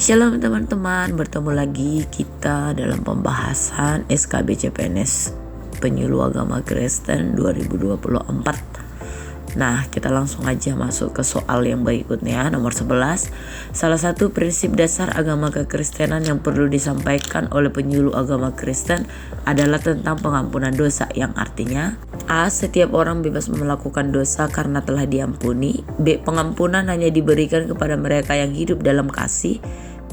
Shalom teman-teman, bertemu lagi kita dalam pembahasan SKB CPNS Penyuluh Agama Kristen 2024. Nah, kita langsung aja masuk ke soal yang berikutnya, nomor 11. Salah satu prinsip dasar agama kekristenan yang perlu disampaikan oleh penyuluh agama Kristen adalah tentang pengampunan dosa, yang artinya A. Setiap orang bebas melakukan dosa karena telah diampuni. B. Pengampunan hanya diberikan kepada mereka yang hidup dalam kasih.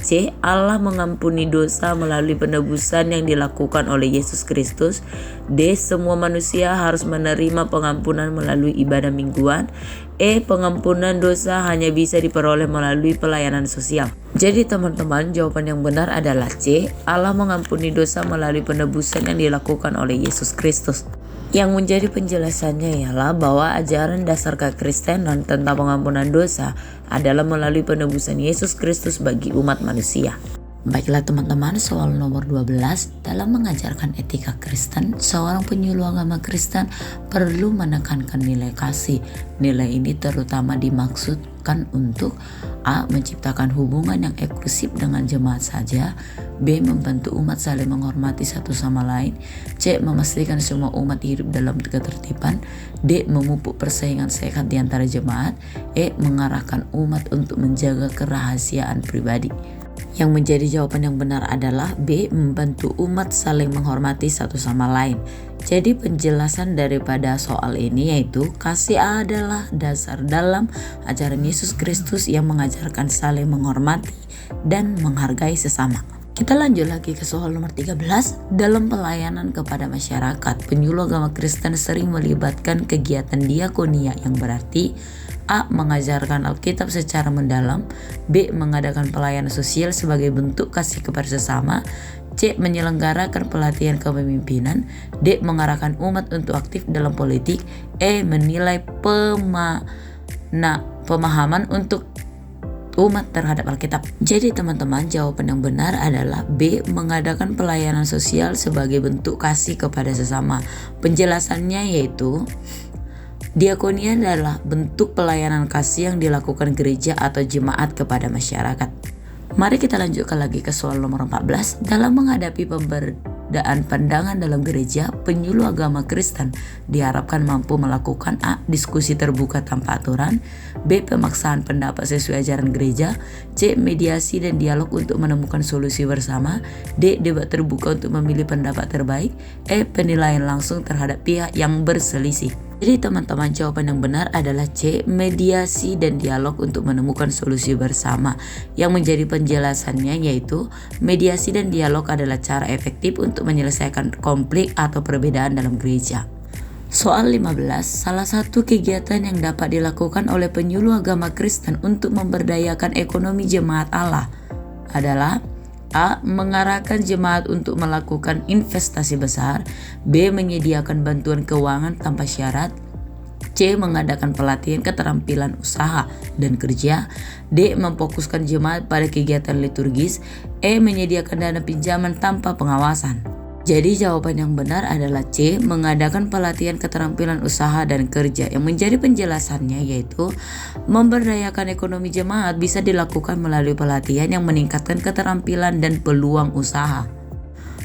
C. Allah mengampuni dosa melalui penebusan yang dilakukan oleh Yesus Kristus. D. Semua manusia harus menerima pengampunan melalui ibadah mingguan. E. Pengampunan dosa hanya bisa diperoleh melalui pelayanan sosial. Jadi teman-teman, jawaban yang benar adalah C. Allah mengampuni dosa melalui penebusan yang dilakukan oleh Yesus Kristus. Yang menjadi penjelasannya ialah bahwa ajaran dasar kekristenan tentang pengampunan dosa adalah melalui penebusan Yesus Kristus bagi umat manusia. Baiklah teman-teman, soal nomor 12. Dalam mengajarkan etika Kristen, seorang penyuluh agama Kristen perlu menekankan nilai kasih. Nilai ini terutama dimaksudkan untuk A. Menciptakan hubungan yang eksklusif dengan jemaat saja. B. Membantu umat saling menghormati satu sama lain. C. Memastikan semua umat hidup dalam ketertiban. D. Memupuk persaingan sehat di antara jemaat. E. Mengarahkan umat untuk menjaga kerahasiaan pribadi. Yang menjadi jawaban yang benar adalah B. Membantu umat saling menghormati satu sama lain. Jadi penjelasan daripada soal ini yaitu kasih adalah dasar dalam ajaran Yesus Kristus yang mengajarkan saling menghormati dan menghargai sesama. Kita lanjut lagi ke soal nomor 13. Dalam pelayanan kepada masyarakat, penyuluh agama Kristen sering melibatkan kegiatan diakonia, yang berarti A. Mengajarkan Alkitab secara mendalam. B. Mengadakan pelayanan sosial sebagai bentuk kasih kepada sesama. C. Menyelenggarakan pelatihan kepemimpinan. D. Mengarahkan umat untuk aktif dalam politik. E. Menilai pemahaman untuk umat terhadap Alkitab. Jadi teman-teman, jawaban yang benar adalah B. Mengadakan pelayanan sosial sebagai bentuk kasih kepada sesama. Penjelasannya yaitu diakonia adalah bentuk pelayanan kasih yang dilakukan gereja atau jemaat kepada masyarakat. Mari kita lanjutkan lagi ke soal nomor 14. Dalam menghadapi pembedaan pandangan dalam gereja, penyuluh agama Kristen diharapkan mampu melakukan A. Diskusi terbuka tanpa aturan. B. Pemaksaan pendapat sesuai ajaran gereja. C. Mediasi dan dialog untuk menemukan solusi bersama. D. Debat terbuka untuk memilih pendapat terbaik. E. Penilaian langsung terhadap pihak yang berselisih. Jadi teman-teman, jawaban yang benar adalah C. Mediasi dan dialog untuk menemukan solusi bersama. Yang menjadi penjelasannya yaitu mediasi dan dialog adalah cara efektif untuk menyelesaikan konflik atau perbedaan dalam gereja. Soal 15. Salah satu kegiatan yang dapat dilakukan oleh penyuluh agama Kristen untuk memberdayakan ekonomi jemaat Allah adalah A. Mengarahkan jemaat untuk melakukan investasi besar. B. Menyediakan bantuan keuangan tanpa syarat. C. Mengadakan pelatihan keterampilan usaha dan kerja. D. Memfokuskan jemaat pada kegiatan liturgis. E. Menyediakan dana pinjaman tanpa pengawasan. Jadi jawaban yang benar adalah C. Mengadakan pelatihan keterampilan usaha dan kerja. Yang menjadi penjelasannya yaitu memberdayakan ekonomi jemaat bisa dilakukan melalui pelatihan yang meningkatkan keterampilan dan peluang usaha.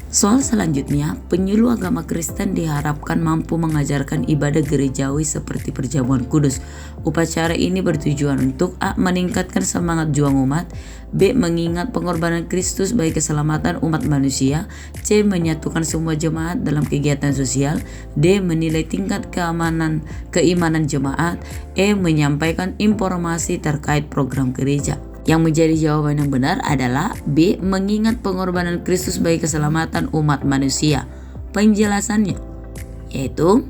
Soal selanjutnya, penyuluh agama Kristen diharapkan mampu mengajarkan ibadah gerejawi seperti perjamuan kudus. Upacara ini bertujuan untuk A. Meningkatkan semangat juang umat. B. Mengingat pengorbanan Kristus bagi keselamatan umat manusia. C. Menyatukan semua jemaat dalam kegiatan sosial. D. Menilai tingkat keimanan jemaat. E. Menyampaikan informasi terkait program gereja. Yang menjadi jawaban yang benar adalah B. Mengingat pengorbanan Kristus bagi keselamatan umat manusia. Penjelasannya yaitu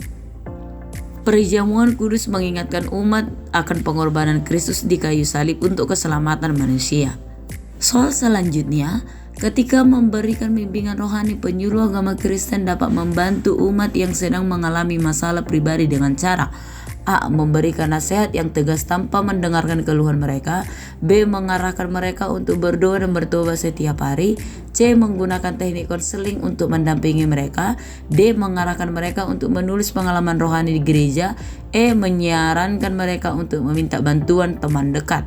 perjamuan kudus mengingatkan umat akan pengorbanan Kristus di kayu salib untuk keselamatan manusia. Soal selanjutnya, ketika memberikan bimbingan rohani, penyuluh agama Kristen dapat membantu umat yang sedang mengalami masalah pribadi dengan cara A. Memberikan nasihat yang tegas tanpa mendengarkan keluhan mereka. B. Mengarahkan mereka untuk berdoa dan bertobat setiap hari. C. Menggunakan teknik konseling untuk mendampingi mereka. D. Mengarahkan mereka untuk menulis pengalaman rohani di gereja. E. Menyarankan mereka untuk meminta bantuan teman dekat.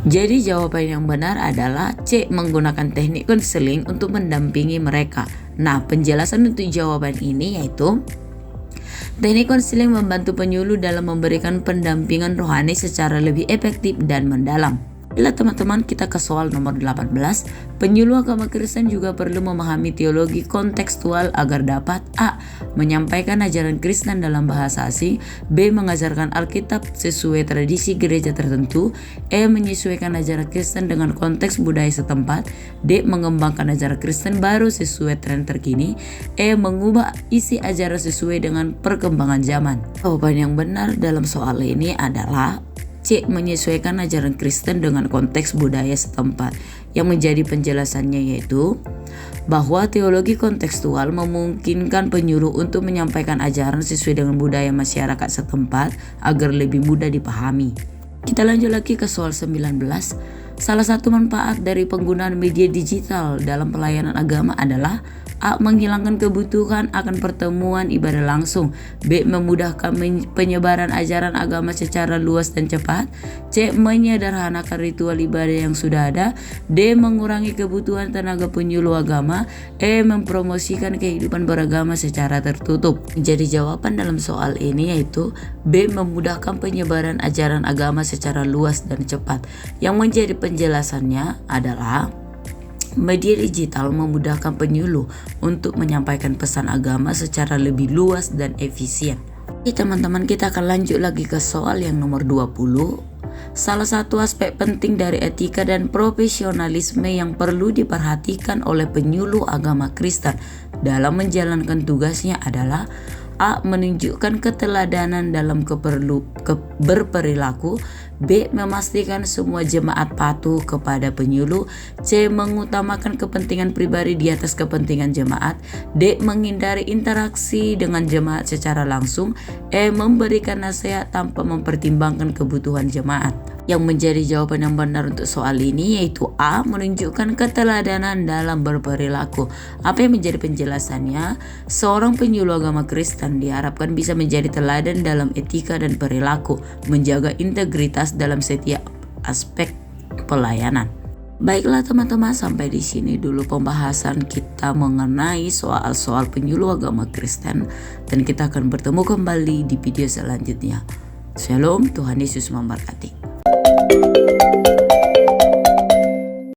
Jadi jawaban yang benar adalah C, menggunakan teknik konseling untuk mendampingi mereka. Nah, penjelasan untuk jawaban ini yaitu teknik konseling membantu penyuluh dalam memberikan pendampingan rohani secara lebih efektif dan mendalam. Bila teman-teman kita ke soal nomor 18, penyuluh agama Kristen juga perlu memahami teologi kontekstual agar dapat A. menyampaikan ajaran Kristen dalam bahasa asing, B. mengajarkan Alkitab sesuai tradisi gereja tertentu, E. menyesuaikan ajaran Kristen dengan konteks budaya setempat, D. mengembangkan ajaran Kristen baru sesuai tren terkini, E. mengubah isi ajaran sesuai dengan perkembangan zaman. Jawaban yang benar dalam soal ini adalah C. menyesuaikan ajaran Kristen dengan konteks budaya setempat. Yang menjadi penjelasannya yaitu bahwa teologi kontekstual memungkinkan penyuluh untuk menyampaikan ajaran sesuai dengan budaya masyarakat setempat agar lebih mudah dipahami. Kita lanjut lagi ke soal 19. Salah satu manfaat dari penggunaan media digital dalam pelayanan agama adalah A. menghilangkan kebutuhan akan pertemuan ibadah langsung, B. memudahkan penyebaran ajaran agama secara luas dan cepat, C. menyederhanakan ritual ibadah yang sudah ada, D. mengurangi kebutuhan tenaga penyuluh agama, E. mempromosikan kehidupan beragama secara tertutup. Jadi jawaban dalam soal ini yaitu B. memudahkan penyebaran ajaran agama secara luas dan cepat. Yang menjadi penjelasannya adalah media digital memudahkan penyuluh untuk menyampaikan pesan agama secara lebih luas dan efisien. Oke teman-teman, kita akan lanjut lagi ke soal yang nomor 20. Salah satu aspek penting dari etika dan profesionalisme yang perlu diperhatikan oleh penyuluh agama Kristen dalam menjalankan tugasnya adalah A. menunjukkan keteladanan dalam berperilaku, B. memastikan semua jemaat patuh kepada penyuluh, C. mengutamakan kepentingan pribadi di atas kepentingan jemaat, D. menghindari interaksi dengan jemaat secara langsung, E. memberikan nasihat tanpa mempertimbangkan kebutuhan jemaat. Yang menjadi jawaban yang benar untuk soal ini yaitu A. menunjukkan keteladanan dalam berperilaku. Apa yang menjadi penjelasannya? Seorang penyuluh agama Kristen diharapkan bisa menjadi teladan dalam etika dan perilaku, menjaga integritas dalam setiap aspek pelayanan. Baiklah teman-teman, sampai di sini dulu pembahasan kita mengenai soal-soal penyuluh agama Kristen, dan kita akan bertemu kembali di video selanjutnya. Shalom, Tuhan Yesus memberkati.